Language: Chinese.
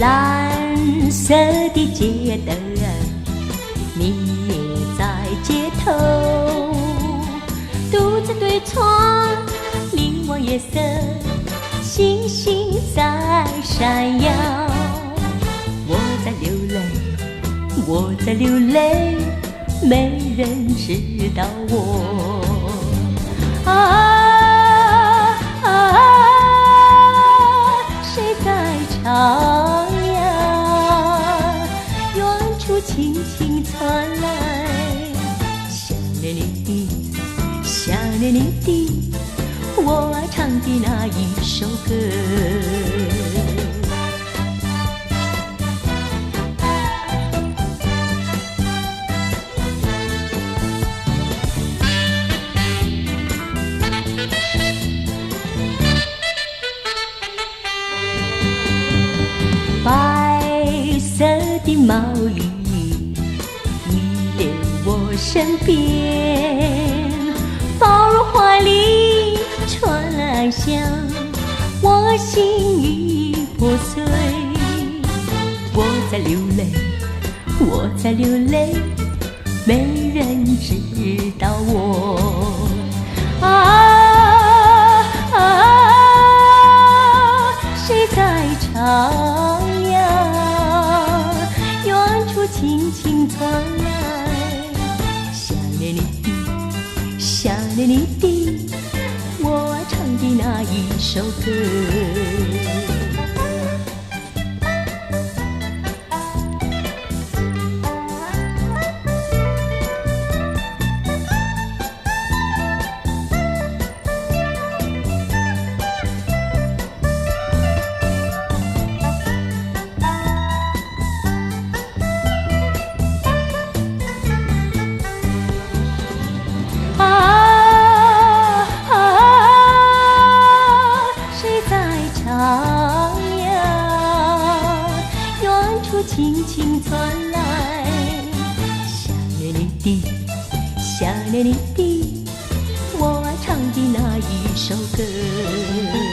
蓝色的街灯，你在街头，独自对窗凝望夜色，星星在闪耀。我在流泪，我在流泪，没人知道我。谁在唱呀？远处轻轻传来，想念你的，想念你的，我爱唱的那一首歌。白色的毛衣遗留我身边，抱入怀里传香，我心已破碎。我在流泪，我在流泪，没人知道我。谁在唱呀？远处轻轻传来，想念你的，想念你的，我爱唱的那一首歌。轻轻传来，想念你的，想念你的，我爱唱的那一首歌。